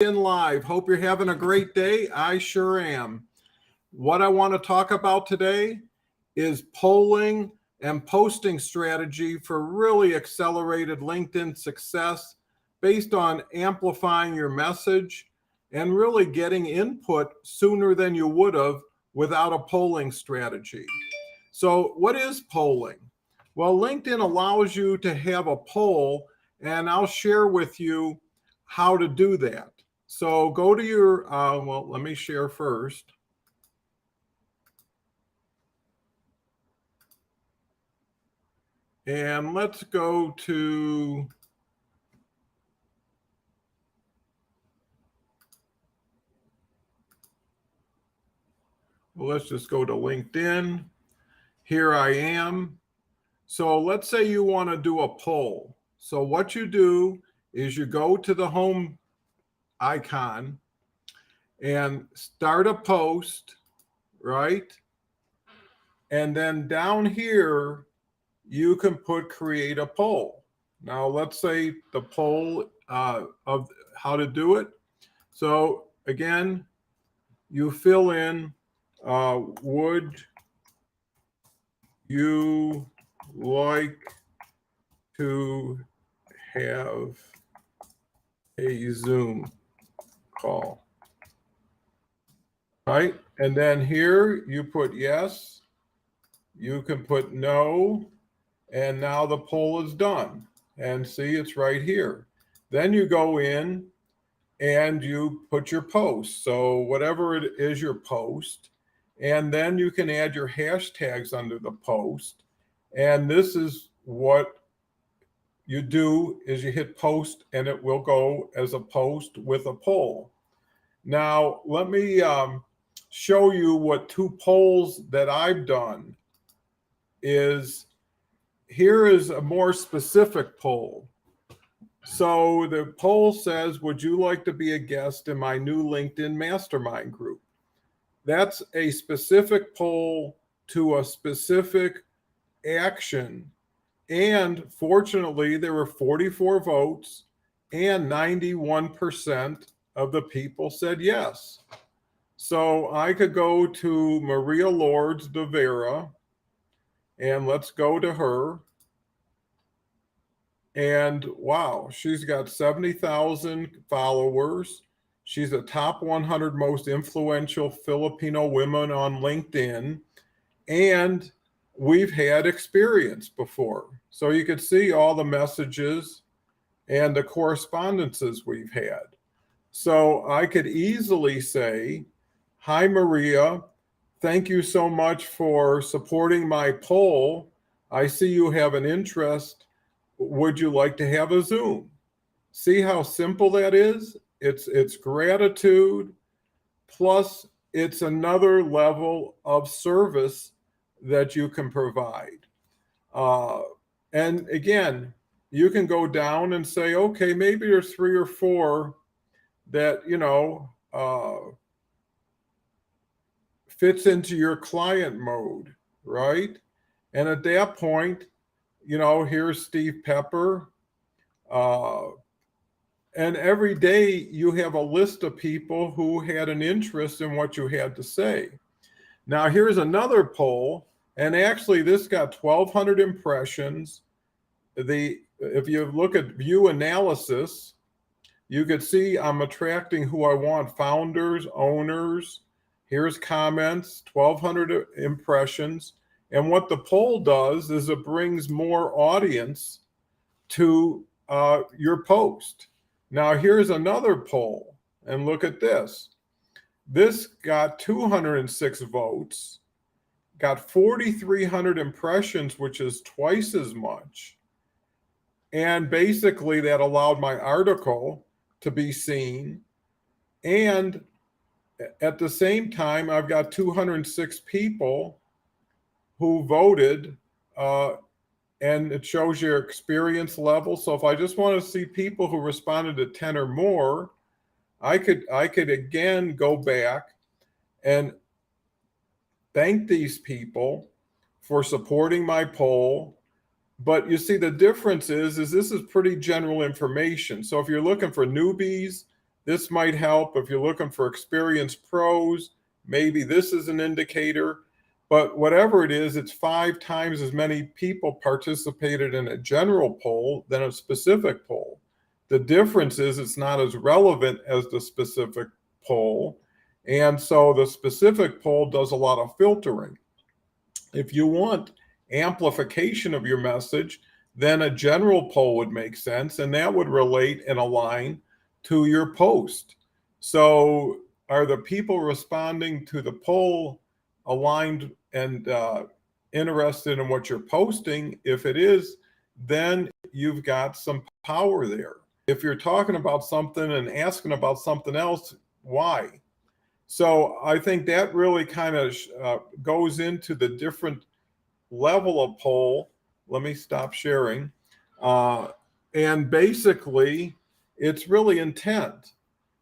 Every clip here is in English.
In live. Hope you're having a great day. I sure am. What I want to talk about today is polling and posting strategy for really accelerated LinkedIn success based on amplifying your message and really getting input sooner than you would have without a polling strategy. So, what is polling? Well, LinkedIn allows you to have a poll, and I'll share with you how to do that. So go to your, let me share first. And let's go to, let's just go to LinkedIn. Here I am. So let's say you want to do a poll. So what you do is you go to the home icon and start a post, right? And then down here, you can put create a poll. Now, let's say the poll of how to do it. So again, you fill in, would you like to have a Zoom call? Right? And then here you put yes, you can put no, and now the poll is done. And see, it's right here. Then you go in and you put your post. So whatever it is your post, and then you can add your hashtags under the post. And this is what you do is you hit post and it will go as a post with a poll. Now, let me show you what two polls that I've done is. Here is a more specific poll. So the poll says, would you like to be a guest in my new LinkedIn mastermind group? That's a specific poll to a specific action. And fortunately, there were 44 votes and 91% of the people said yes. So I could go to Maria Lourdes de Vera, and let's go to her. And wow, she's got 70,000 followers. She's a top 100 most influential Filipino women on LinkedIn. And we've had experience before. So you could see all the messages and the correspondences we've had. So I could easily say, hi, Maria. Thank you so much for supporting my poll. I see you have an interest. Would you like to have a Zoom? See how simple that is? It's gratitude, plus it's another level of service that you can provide. And again, you can go down and say, okay, maybe there's 3 or 4 that, fits into your client mode, right? And at that point, here's Steve Pepper. And every day you have a list of people who had an interest in what you had to say. Now, here's another poll. And actually, this got 1,200 impressions. If you look at view analysis, you could see I'm attracting who I want, founders, owners. Here's comments, 1,200 impressions. And what the poll does is it brings more audience to your post. Now, here's another poll, and look at this. This got 206 votes, got 4,300 impressions, which is twice as much. And basically, that allowed my article to be seen. And at the same time, I've got 206 people who voted, and it shows your experience level. So if I just want to see people who responded to 10 or more, I could again go back and thank these people for supporting my poll. But you see, the difference is this is pretty general information. So if you're looking for newbies, This might help if you're looking for experienced pros. Maybe this is an indicator. But whatever it is, it's 5 times as many people participated in a general poll than a specific poll. The difference is it's not as relevant as the specific poll. And so the specific poll does a lot of filtering. If you want amplification of your message, then a general poll would make sense, and that would relate and align to your post. So are the people responding to the poll aligned and interested in what you're posting? If it is, then you've got some power there. If you're talking about something and asking about something else, why? So I think that really kind of goes into the different level of poll. Let me stop sharing. And basically, it's really intent.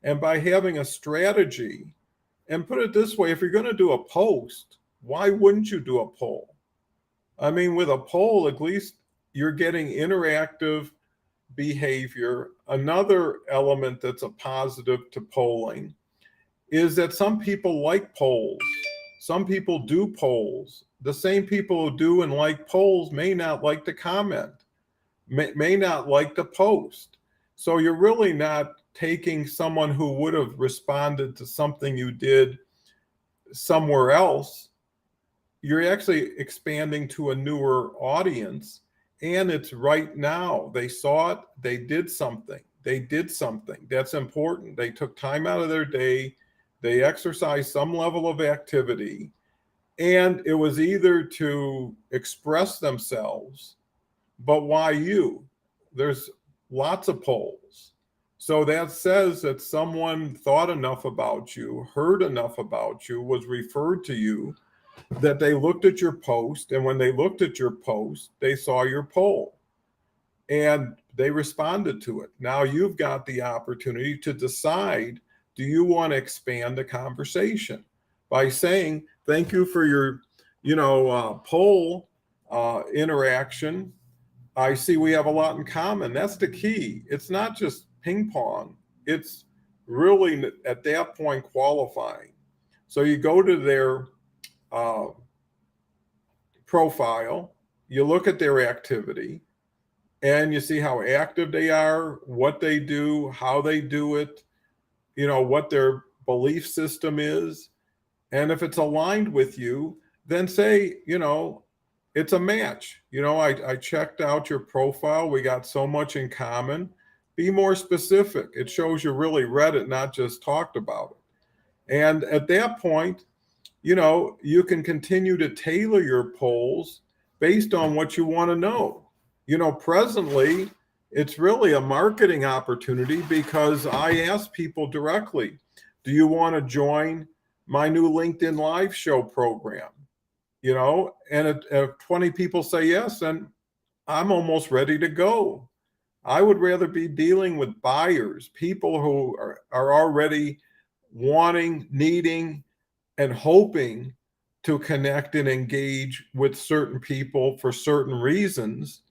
And by having a strategy, and put it this way, if you're going to do a post, why wouldn't you do a poll? I mean, with a poll, at least you're getting interactive behavior. Another element that's a positive to polling is that some people like polls. Some people do polls. The same people who do and like polls may not like to comment, may not like to post. So you're really not taking someone who would have responded to something you did somewhere else. You're actually expanding to a newer audience, and it's right now. They saw it, they did something. They did something. That's important. They took time out of their day. They exercised some level of activity, and it was either to express themselves, but why you? There's lots of polls. So that says that someone thought enough about you, heard enough about you, was referred to you, that they looked at your post. And when they looked at your post, they saw your poll and they responded to it. Now you've got the opportunity to decide, do you want to expand the conversation by saying, thank you for your, poll interaction. I see we have a lot in common. That's the key. It's not just ping pong. It's really at that point qualifying. So you go to their profile, you look at their activity, and you see how active they are, what they do, how they do it, what their belief system is. And if it's aligned with you, then say, it's a match. I checked out your profile. We got so much in common. Be more specific. It shows you really read it, not just talked about it. And at that point, you can continue to tailor your polls based on what you want to know. Presently, it's really a marketing opportunity because I ask people directly, do you want to join my new LinkedIn Live show program? And if 20 people say yes, then I'm almost ready to go. I would rather be dealing with buyers, people who are already wanting, needing, and hoping to connect and engage with certain people for certain reasons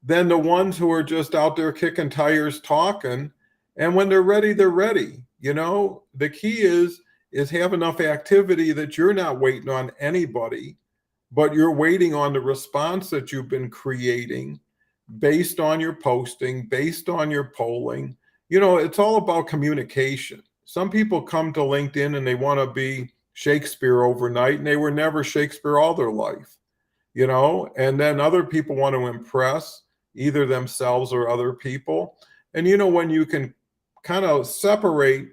than the ones who are just out there kicking tires, talking. And when they're ready, they're ready. The key is have enough activity that you're not waiting on anybody, but you're waiting on the response that you've been creating based on your posting, based on your polling. It's all about communication. Some people come to LinkedIn and they want to be Shakespeare overnight, and they were never Shakespeare all their life, and then other people want to impress either themselves or other people. And, when you can kind of separate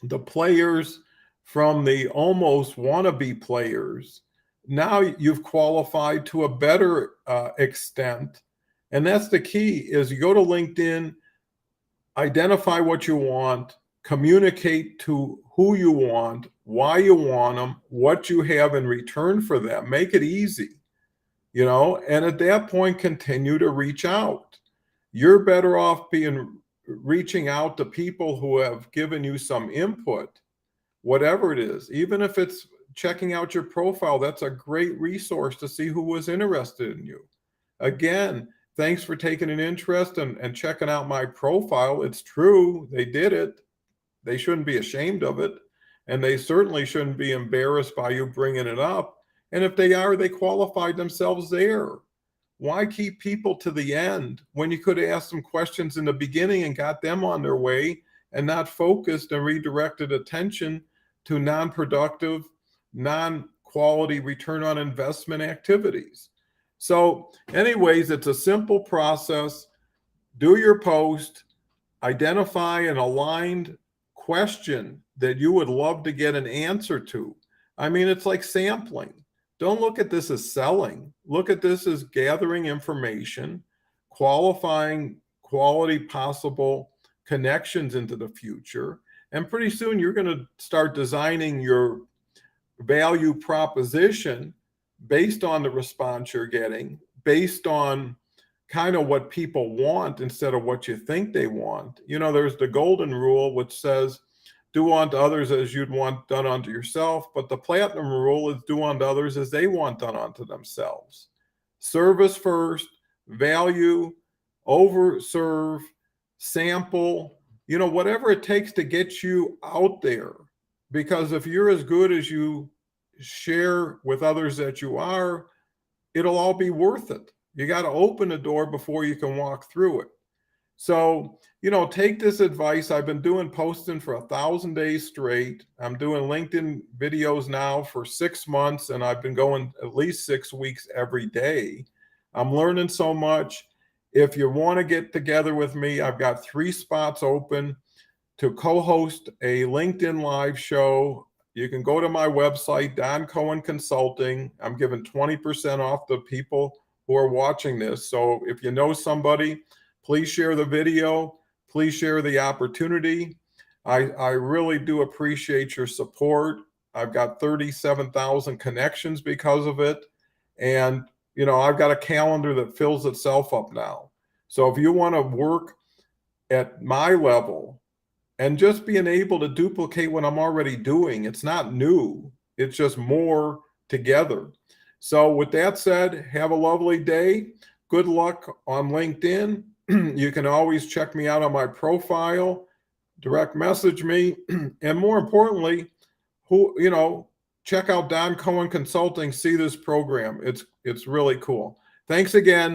the players from the almost wannabe players, now you've qualified to a better extent. And that's the key, is you go to LinkedIn, identify what you want, communicate to who you want, why you want them, what you have in return for them. Make it easy, and at that point, continue to reach out. You're better off reaching out to people who have given you some input, whatever it is. Even if it's checking out your profile, that's a great resource to see who was interested in you. Again, thanks for taking an interest and checking out my profile. It's true, they did it. They shouldn't be ashamed of it. And they certainly shouldn't be embarrassed by you bringing it up. And if they are, they qualified themselves there. Why keep people to the end when you could have asked them questions in the beginning and got them on their way and not focused and redirected attention to non-productive, non-quality return on investment activities? So anyways, it's a simple process. Do your post, identify an aligned question that you would love to get an answer to. I mean, it's like sampling. Don't look at this as selling. Look at this as gathering information, qualifying quality possible connections into the future. And pretty soon you're going to start designing your value proposition based on the response you're getting, based on kind of what people want instead of what you think they want. You know, there's the golden rule, which says, do unto others as you'd want done unto yourself. But the platinum rule is do unto others as they want done unto themselves. Service first, value, overserve, sample, you know, whatever it takes to get you out there. Because if you're as good as you share with others that you are, it'll all be worth it. You got to open the door before you can walk through it. So, you know, take this advice. I've been doing posting for 1,000 days straight. I'm doing LinkedIn videos now for 6 months, and I've been going at least 6 weeks every day. I'm learning so much. If you want to get together with me, I've got 3 spots open to co-host a LinkedIn live show. You can go to my website, Don Cohen Consulting. I'm giving 20% off the people who are watching this. So if you know somebody, please share the video. Please share the opportunity. I really do appreciate your support. I've got 37,000 connections because of it. And, you know, I've got a calendar that fills itself up now. So if you want to work at my level and just being able to duplicate what I'm already doing, it's not new. It's just more together. So with that said, have a lovely day. Good luck on LinkedIn. You can always check me out on my profile, direct message me, and more importantly, check out Don Cohen Consulting, see this program. It's really cool. Thanks again.